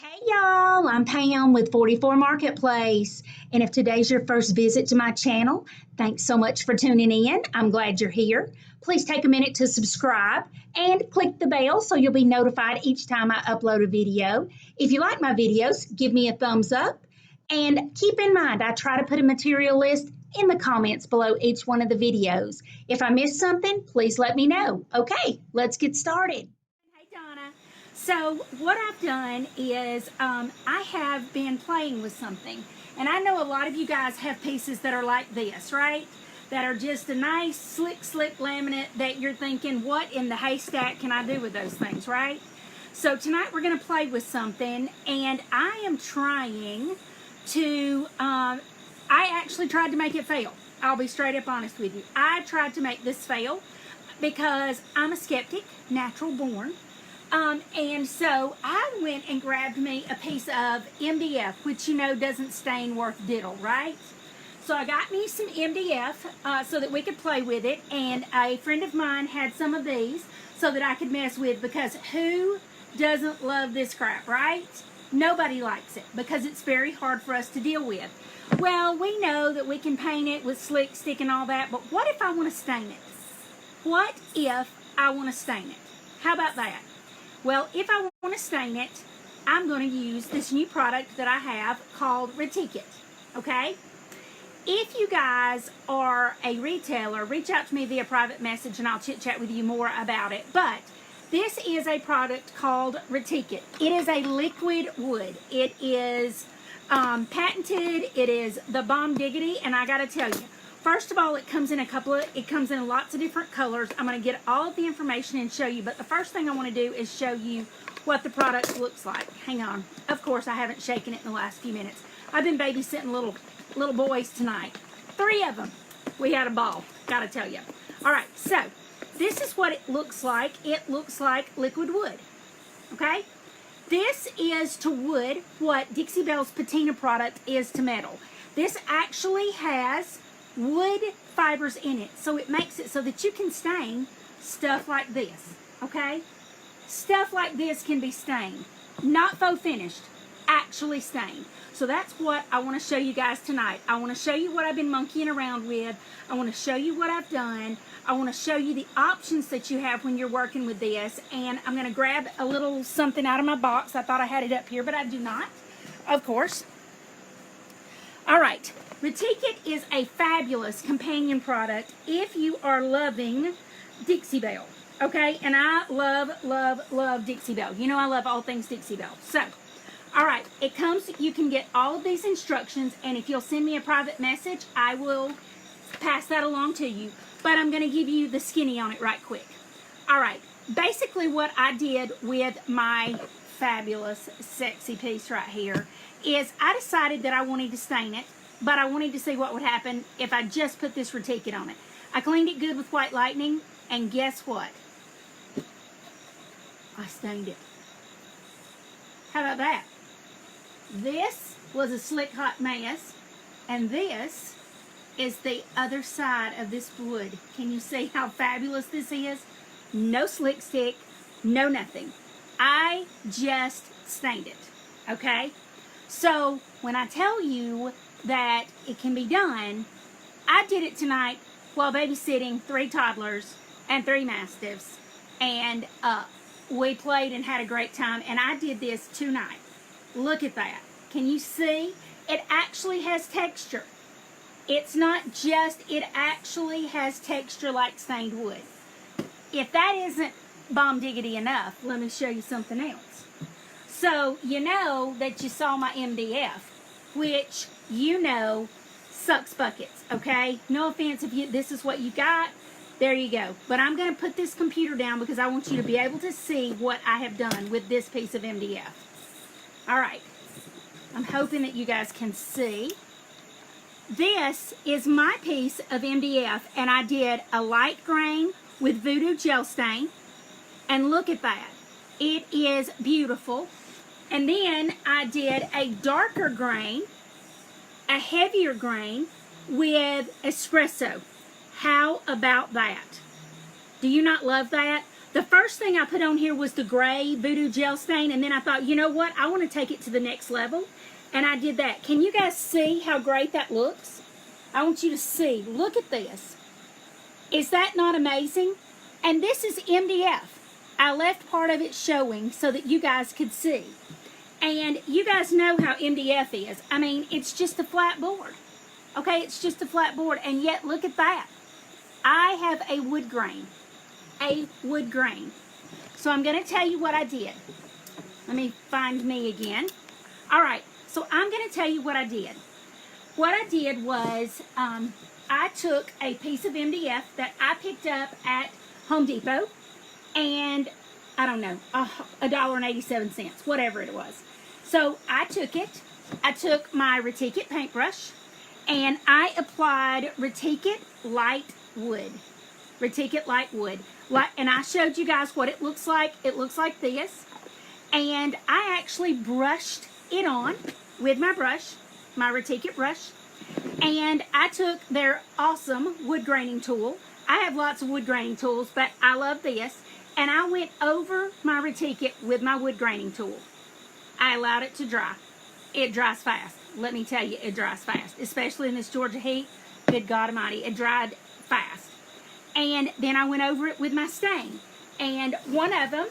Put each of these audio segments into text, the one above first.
Hey y'all, I'm Pam with 44 Marketplace. And if today's your first visit to my channel, thanks so much for tuning in. I'm glad you're here. Please take a minute to subscribe and click the bell so you'll be notified each time I upload a video. If you like my videos, give me a thumbs up. And keep in mind, I try to put a material list in the comments below each one of the videos. If I missed something, please let me know. Okay, let's get started. Hey Donna. So what I've done is I have been playing with something, and I know a lot of you guys have pieces that are like this, right? That are just a nice slick laminate that you're thinking, what in the haystack can I do with those things, right? So tonight we're going to play with something, and I am trying to, I actually tried to make it fail. I'll be straight up honest with you. I tried to make this fail because I'm a skeptic, natural born. And so I went and grabbed me a piece of MDF, which you know doesn't stain worth diddle, right? So I got me some MDF so that we could play with it, and a friend of mine had some of these so that I could mess with, because who doesn't love this crap, right? Nobody likes it because it's very hard for us to deal with. Well, we know that we can paint it with slick stick and all that, but what if I want to stain it? What if I want to stain it? How about that? Well, if I want to stain it, I'm going to use this new product that I have called Retique It, okay? If you guys are a retailer, reach out to me via private message and I'll chit-chat with you more about it. But this is a product called Retique It. It is a liquid wood. It is patented. It is the bomb diggity, and I got to tell you, first of all, it comes in lots of different colors. I'm going to get all of the information and show you, but the first thing I want to do is show you what the product looks like. Hang on. Of course, I haven't shaken it in the last few minutes. I've been babysitting little boys tonight. 3 of them. We had a ball, got to tell you. All right, so this is what it looks like. It looks like liquid wood, okay? This is to wood what Dixie Belle's patina product is to metal. This actually has wood fibers in it, so it makes it so that you can stain stuff like this, okay? Stuff like this can be stained, not faux finished, actually stained. So that's what I want to show you guys tonight. I want to show you what I've been monkeying around with. I want to show you what I've done. I want to show you the options that you have when you're working with this, and I'm going to grab a little something out of my box. I thought I had it up here, but I do not, of course. All right. Retique It is a fabulous companion product if you are loving Dixie Belle, okay? And I love Dixie Belle. You know I love all things Dixie Belle. So, all right, it comes, you can get all of these instructions, and if you'll send me a private message, I will pass that along to you. But I'm going to give you the skinny on it right quick. All right, basically what I did with my fabulous, sexy piece right here is I decided that I wanted to stain it, but I wanted to see what would happen if I just put this Retique It on it. I cleaned it good with White Lightning, and guess what? I stained it. How about that? This was a slick hot mess, and this is the other side of this wood. Can you see how fabulous this is? No slick stick, no nothing. I just stained it, okay? So when I tell you that it can be done, I did it tonight while babysitting 3 toddlers and 3 mastiffs, and we played and had a great time, and I did this tonight. Look at that. Can you see? It actually has texture. It's not just, it actually has texture like stained wood. If that isn't bomb diggity enough, let me show you something else. So you know that you saw my MDF, which you know sucks buckets, okay? No offense if this is what you got, there you go. But I'm going to put this computer down because I want you to be able to see what I have done with this piece of MDF. All right, I'm hoping that you guys can see. This is my piece of MDF, and I did a light grain with Voodoo Gel Stain, and look at that. It is beautiful. And then I did a darker grain, a heavier grain with espresso. How about that? Do you not love that? The first thing I put on here was the gray Voodoo Gel Stain, and then I thought, you know what? I want to take it to the next level, and I did that. Can you guys see how great that looks? I want you to see. Look at this. Is that not amazing? And this is MDF. I left part of it showing so that you guys could see. And you guys know how MDF is. I mean, it's just a flat board. Okay, it's just a flat board, and yet look at that. I have a wood grain. A wood grain. So I'm going to tell you what I did. Let me find me again. All right, so I'm going to tell you what I did. What I did was I took a piece of MDF that I picked up at Home Depot, and I don't know, $1.87, whatever it was. So I took it. I took my Retique It paintbrush, and I applied Retique It Light Wood. Retique It Light Wood. And I showed you guys what it looks like. It looks like this. And I actually brushed it on with my brush, my Retique It brush. And I took their awesome wood graining tool. I have lots of wood graining tools, but I love this. And I went over my Retique It with my wood graining tool. I allowed it to dry. It dries fast. Let me tell you, it dries fast. Especially in this Georgia heat. Good God Almighty, it dried fast. And then I went over it with my stain. And one of them,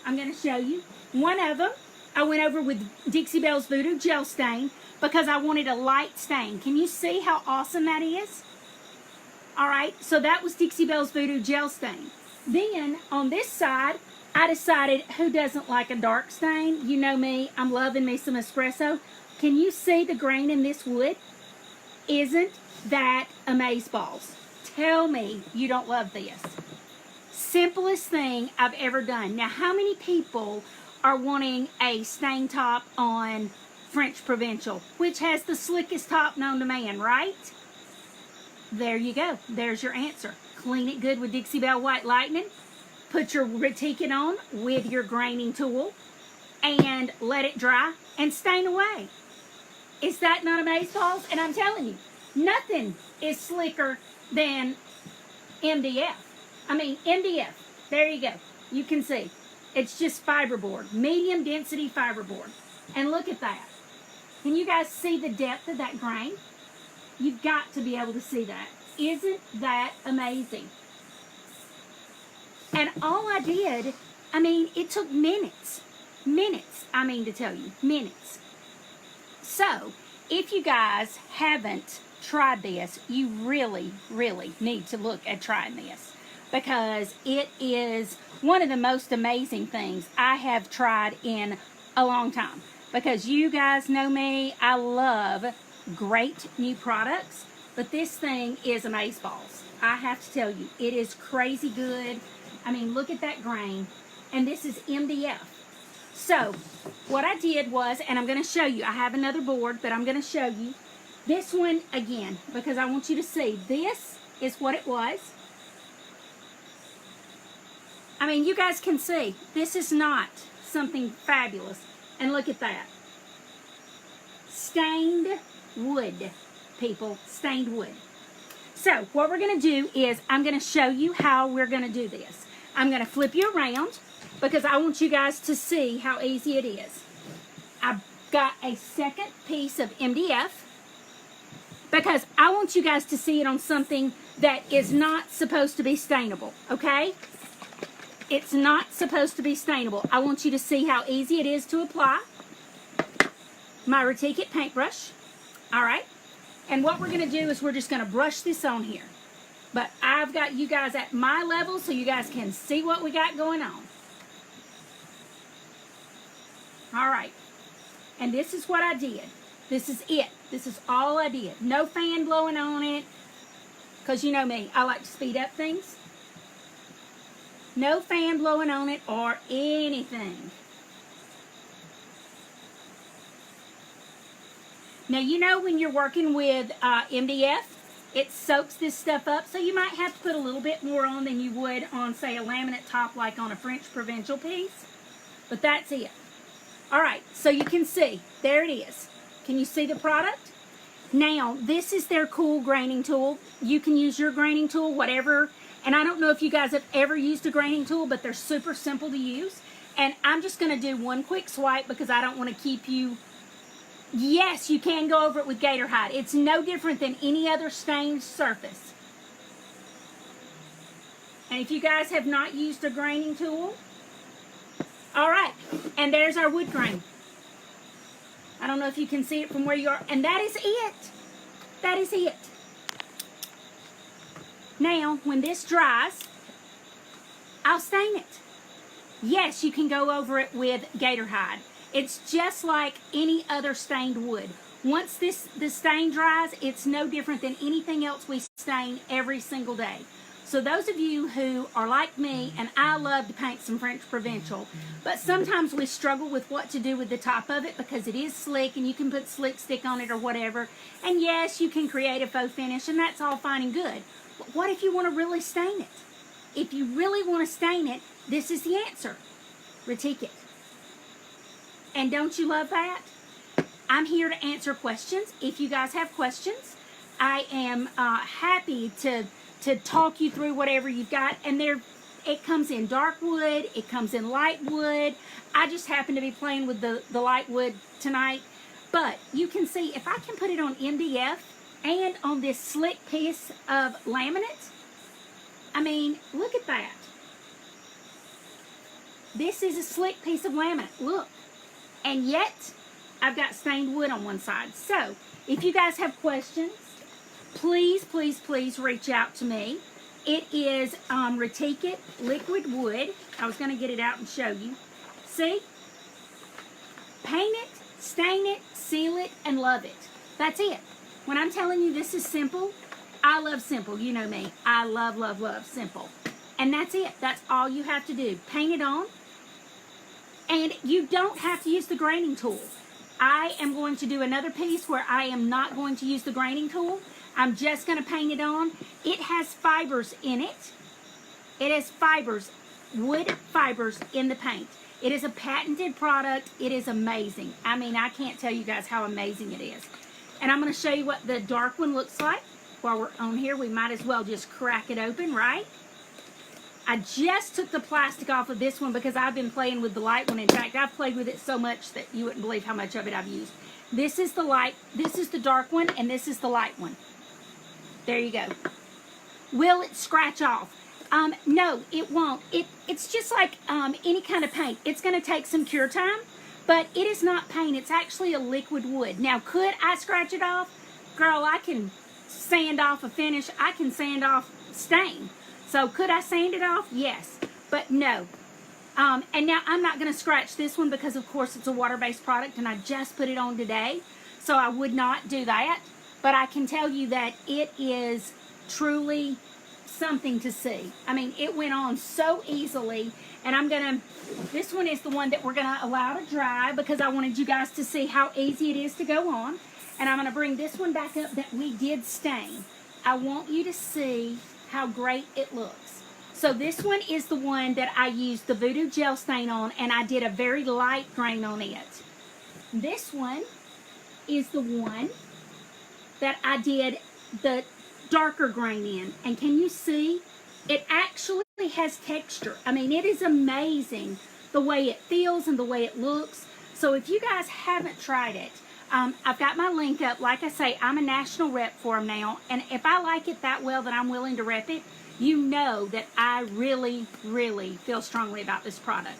I'm going to show you. One of them, I went over with Dixie Belle's Voodoo Gel Stain because I wanted a light stain. Can you see how awesome that is? All right, so that was Dixie Belle's Voodoo Gel Stain. Then, on this side, I decided, who doesn't like a dark stain? You know me, I'm loving me some espresso. Can you see the grain in this wood? Isn't that amazeballs? Tell me you don't love this. Simplest thing I've ever done. Now, how many people are wanting a stain top on French Provincial, which has the slickest top known to man, right? There you go. There's your answer. Clean it good with Dixie Belle White Lightning. Put your Retique It on with your graining tool and let it dry and stain away. Is that not amazeballs? And I'm telling you, nothing is slicker than MDF. I mean, MDF. There you go. You can see. It's just fiberboard. Medium density fiberboard. And look at that. Can you guys see the depth of that grain? You've got to be able to see that. Isn't that amazing? And all I did, I mean, it took minutes. Minutes, I mean to tell you. Minutes. So, if you guys haven't tried this, you really, really need to look at trying this. Because it is one of the most amazing things I have tried in a long time. Because you guys know me, I love great new products. But this thing is amazeballs. I have to tell you, it is crazy good. I mean, look at that grain. And this is MDF. So, what I did was, and I'm going to show you, I have another board, but I'm going to show you this one again, because I want you to see. This is what it was. I mean, you guys can see, this is not something fabulous. And look at that. Stained wood, people. Stained wood. So, what we're going to do is, I'm going to show you how we're going to do this. I'm going to flip you around, because I want you guys to see how easy it is. I've got a second piece of MDF, because I want you guys to see it on something that is not supposed to be stainable, okay? It's not supposed to be stainable. I want you to see how easy it is to apply. My Retique It paintbrush, all right? And what we're going to do is we're just going to brush this on here. But I've got you guys at my level so you guys can see what we got going on. All right. And this is what I did. This is it. This is all I did. No fan blowing on it. Because you know me, I like to speed up things. No fan blowing on it or anything. Now, you know when you're working with MDF, it soaks this stuff up, so you might have to put a little bit more on than you would on, say, a laminate top like on a French Provincial piece. But that's it. All right, so you can see. There it is. Can you see the product? Now, this is their cool graining tool. You can use your graining tool, whatever, And I don't know if you guys have ever used a graining tool, but they're super simple to use. And I'm just going to do one quick swipe because I don't want to keep you. Yes, you can go over it with gator hide. It's no different than any other stained surface. And if you guys have not used a graining tool, all right, and there's our wood grain. I don't know if you can see it from where you are, and that is it. That is it. Now, when this dries, I'll stain it. Yes, you can go over it with gator hide. It's just like any other stained wood. Once the stain dries, it's no different than anything else we stain every single day. So those of you who are like me, and I love to paint some French Provincial, but sometimes we struggle with what to do with the top of it because it is slick and you can put slick stick on it or whatever. And yes, you can create a faux finish and that's all fine and good. But what if you want to really stain it? If you really want to stain it, this is the answer. Retique It. And don't you love that? I'm here to answer questions. If you guys have questions, I am happy to talk you through whatever you've got. And it comes in dark wood, it comes in light wood. I just happen to be playing with the light wood tonight. But you can see, if I can put it on MDF and on this slick piece of laminate, I mean, look at that. This is a slick piece of laminate, look. And yet, I've got stained wood on one side. So, if you guys have questions, please, please, please reach out to me. It is Retique It Liquid Wood. I was going to get it out and show you. See? Paint it, stain it, seal it, and love it. That's it. When I'm telling you this is simple, I love simple. You know me. I love, love, love simple. And that's it. That's all you have to do. Paint it on. And you don't have to use the graining tool. I am going to do another piece where I am not going to use the graining tool. I'm just going to paint it on. It has fibers in it. It has fibers, wood fibers in the paint. It is a patented product. It is amazing. I mean, I can't tell you guys how amazing it is. And I'm going to show you what the dark one looks like. While we're on here, we might as well just crack it open, right? I just took the plastic off of this one because I've been playing with the light one. In fact, I've played with it so much that you wouldn't believe how much of it I've used. This is the light, this is the dark one, and this is the light one. There you go. Will it scratch off? No, it won't. It's just like any kind of paint. It's going to take some cure time, but it is not paint. It's actually a liquid wood. Now, could I scratch it off? Girl, I can sand off a finish. I can sand off stain. So could I sand it off? Yes, but no. And now I'm not going to scratch this one because, of course, it's a water-based product and I just put it on today. So I would not do that. But I can tell you that it is truly something to see. I mean, it went on so easily. And this one is the one that we're going to allow to dry because I wanted you guys to see how easy it is to go on. And I'm going to bring this one back up that we did stain. I want you to see how great it looks. So this one is the one that I used the Voodoo Gel Stain on, and I did a very light grain on it. This one is the one that I did the darker grain in. And can you see? It actually has texture. I mean, it is amazing the way it feels and the way it looks. So if you guys haven't tried it, I've got my link up. Like I say, I'm a national rep for them now. And if I like it that well that I'm willing to rep it, you know that I really, really feel strongly about this product.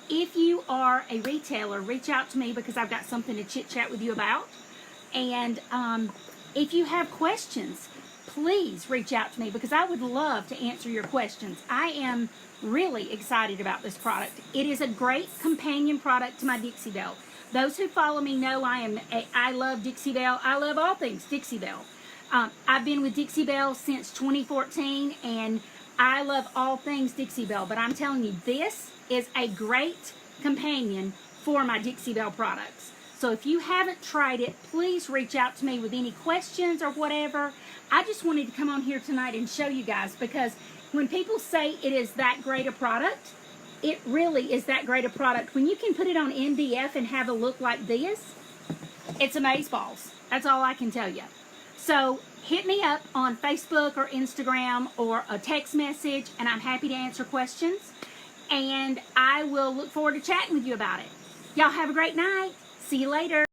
If you are a retailer, reach out to me because I've got something to chit-chat with you about. And if you have questions, please reach out to me because I would love to answer your questions. I am really excited about this product. It is a great companion product to my Dixie Belle. Those who follow me know I love Dixie Belle. I love all things Dixie Belle. I've been with Dixie Belle since 2014, and I love all things Dixie Belle. But I'm telling you, this is a great companion for my Dixie Belle products. So if you haven't tried it, please reach out to me with any questions or whatever. I just wanted to come on here tonight and show you guys because when people say it is that great a product, it really is that great a product. When you can put it on MDF and have a look like this, it's amazeballs. That's all I can tell you. So hit me up on Facebook or Instagram or a text message, and I'm happy to answer questions. And I will look forward to chatting with you about it. Y'all have a great night. See you later.